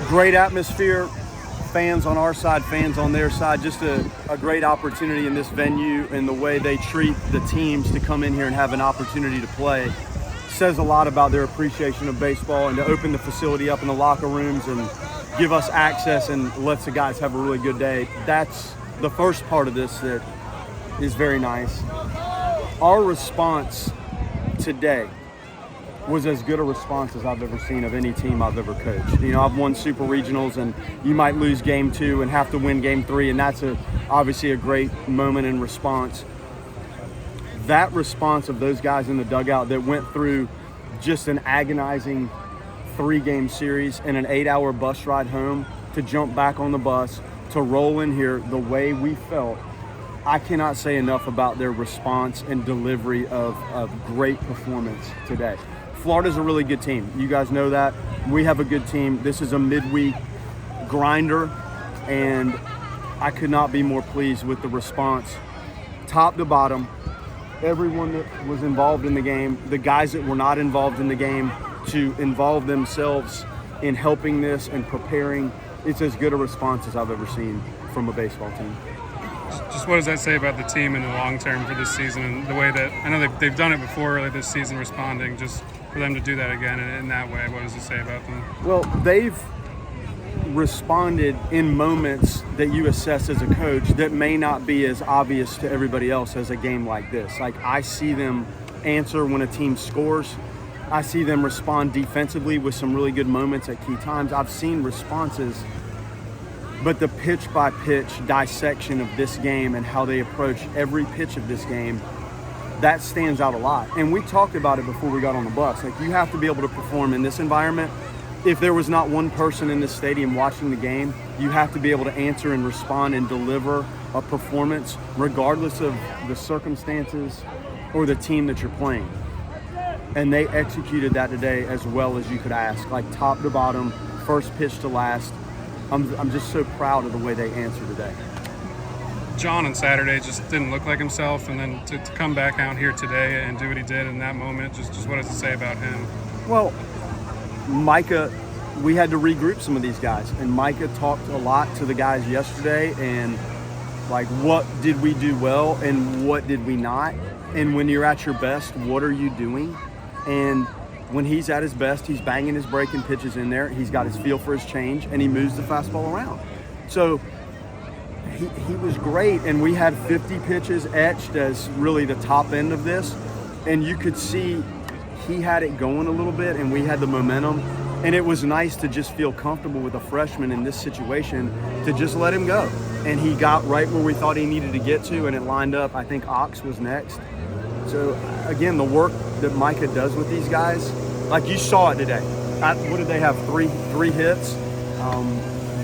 Great atmosphere, fans on our side, fans on their side. Just a great opportunity in this venue, and the way they treat the teams to come in here and have an opportunity to play says a lot about their appreciation of baseball, and to open the facility up in the locker rooms and give us access and lets the guys have a really good day. That's the first part of this that is very nice. Our response today was as good a response as I've ever seen of any team I've ever coached. You know, I've won super regionals, and you might lose game 2 and have to win game 3, and that's obviously a great moment in response. That response of those guys in the dugout that went through just an agonizing 3-game series and an 8-hour bus ride home to jump back on the bus, to roll in here the way we felt, I cannot say enough about their response and delivery of great performance today. Florida's a really good team. You guys know that. We have a good team. This is a midweek grinder, and I could not be more pleased with the response, top to bottom. Everyone that was involved in the game, the guys that were not involved in the game, to involve themselves in helping this and preparing. It's as good a response as I've ever seen from a baseball team. Just what does that say about the team in the long term for this season, and the way that I know they've done it before earlier this season, responding, just for them to do that again in that way, what does it say about them? Well, they've responded in moments that you assess as a coach that may not be as obvious to everybody else as a game like this. Like, I see them answer when a team scores. I see them respond defensively with some really good moments at key times. I've seen responses, but the pitch-by-pitch dissection of this game and how they approach every pitch of this game, that stands out a lot. And we talked about it before we got on the bus. Like, you have to be able to perform in this environment. If there was not one person in this stadium watching the game, you have to be able to answer and respond and deliver a performance regardless of the circumstances or the team that you're playing. And they executed that today as well as you could ask, like top to bottom, first pitch to last. I'm just so proud of the way they answered today. John on Saturday just didn't look like himself, and then to come back out here today and do what he did in that moment, just what does it say about him? Well, Micah, we had to regroup some of these guys, and Micah talked a lot to the guys yesterday, and like, what did we do well and what did we not? And when you're at your best, what are you doing? And when he's at his best, he's banging his breaking pitches in there. He's got his feel for his change, and he moves the fastball around. So he was great, and we had 50 pitches etched as really the top end of this, and you could see he had it going a little bit, and we had the momentum, and it was nice to just feel comfortable with a freshman in this situation to just let him go. And he got right where we thought he needed to get to, and it lined up. I think Ox was next. So again, the work that Micah does with these guys, like you saw it today. What did they have? Three hits,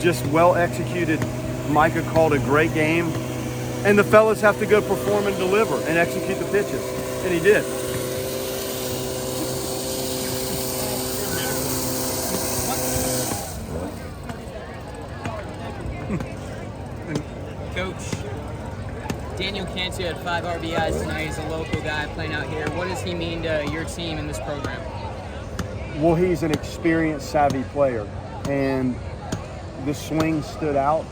just well executed. Micah called a great game, and the fellas have to go perform and deliver and execute the pitches, and he did. Coach, Daniel Cantu had 5 RBIs tonight. He's a local guy playing out here. What does he mean to your team in this program? Well, he's an experienced, savvy player, and the swing stood out.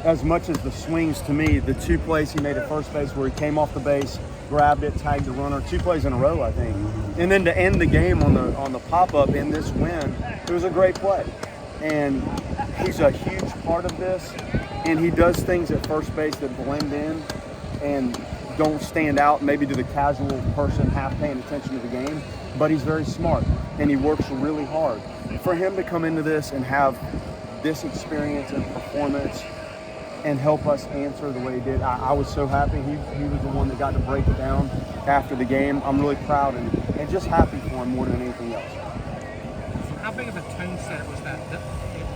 As much as the swings, to me, the 2 plays he made at first base where he came off the base, grabbed it, tagged the runner, 2 plays in a row, I think. And then to end the game on the pop-up in this win, it was a great play. And he's a huge part of this, and he does things at first base that blend in and don't stand out maybe to the casual person half paying attention to the game, but he's very smart, and he works really hard. For him to come into this and have this experience and performance and help us answer the way he did, I was so happy. He was the one that got to break it down after the game. I'm really proud and just happy for him more than anything else. How big of a tone set was that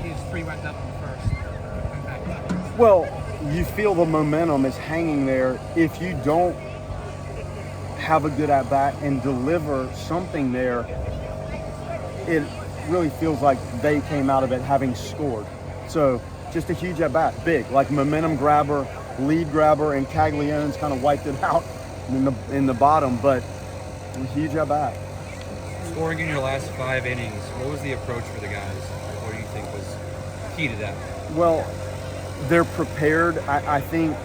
his 3 went up in the first and back up? Well, you feel the momentum is hanging there. If you don't have a good at-bat and deliver something there, it really feels like they came out of it having scored. So just a huge at-bat, big, like momentum grabber, lead grabber, and Caglione's kind of wiped it out in the bottom, but a huge at-bat. Scoring in your last 5 innings, what was the approach for the guys? What do you think was key to that? Well, they're prepared. I think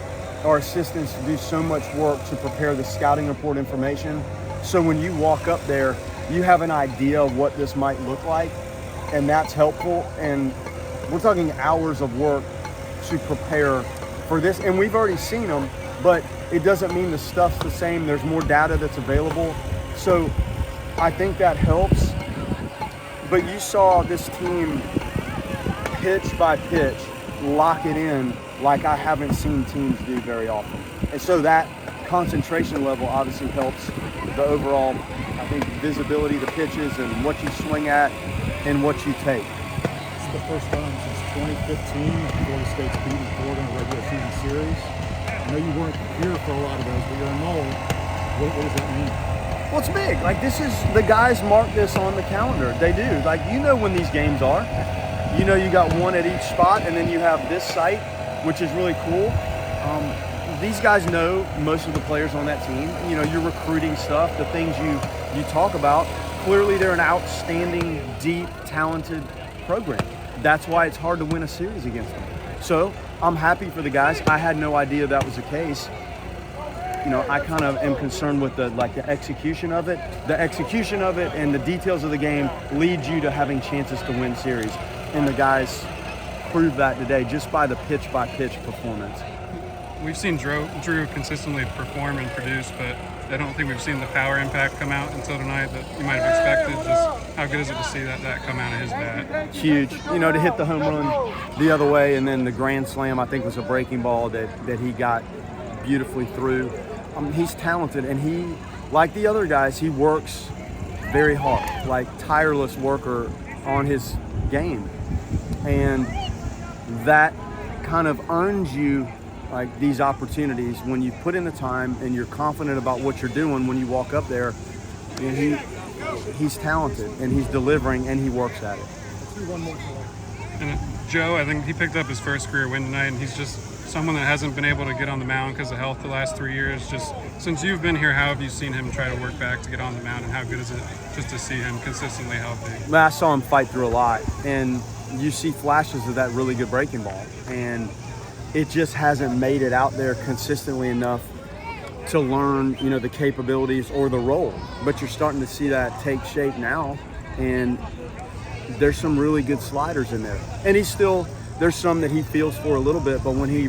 our assistants do so much work to prepare the scouting report information. So when you walk up there, you have an idea of what this might look like, and that's helpful. And we're talking hours of work to prepare for this. And we've already seen them, but it doesn't mean the stuff's the same. There's more data that's available. So I think that helps. But you saw this team pitch by pitch lock it in like I haven't seen teams do very often. And so that concentration level obviously helps the overall, I think, visibility of the pitches and what you swing at and what you take. It's the first time since 2015 Florida State's beaten Florida in a regular season series. I know you weren't here for a lot of those, but you're in Knoll. What does that mean? Well, it's big. Like, this is, the guys mark this on the calendar. They do. Like, you know when these games are. You know you got one at each spot, and then you have this site, which is really cool. These guys know most of the players on that team. You know, your recruiting stuff, the things you talk about. Clearly, they're an outstanding, deep, talented program. That's why it's hard to win a series against them. So I'm happy for the guys. I had no idea that was the case. You know, I kind of am concerned with the execution of it. The execution of it and the details of the game lead you to having chances to win series. And the guys proved that today just by the pitch-by-pitch performance. We've seen Drew consistently perform and produce, but I don't think we've seen the power impact come out until tonight that you might have expected. Just how good is it to see that come out of his bat? Huge. You know, to hit the home run the other way, and then the grand slam, I think, was a breaking ball that he got beautifully through. He's talented, and he, like the other guys, he works very hard, like tireless worker on his game. And that kind of earns you like these opportunities when you put in the time and you're confident about what you're doing when you walk up there. And he's talented, and he's delivering, and he works at it. And Joe, I think he picked up his first career win tonight, and he's just someone that hasn't been able to get on the mound because of health the last 3 years. Just since you've been here, how have you seen him try to work back to get on the mound, and how good is it just to see him consistently healthy? I saw him fight through a lot, and you see flashes of that really good breaking ball, and it just hasn't made it out there consistently enough to learn, you know, the capabilities or the role. But you're starting to see that take shape now, and there's some really good sliders in there. And there's some that he feels for a little bit, but when he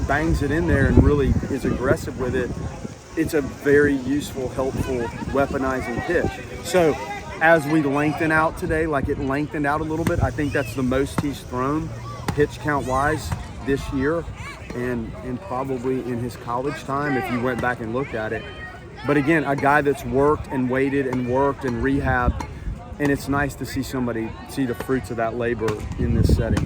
bangs it in there and really is aggressive with it, it's a very useful, helpful, weaponizing pitch. So as we lengthen out today, like it lengthened out a little bit, I think that's the most he's thrown pitch count wise this year, and probably in his college time if you went back and looked at it. But again, a guy that's worked and waited and worked and rehabbed, and it's nice to see somebody see the fruits of that labor in this setting.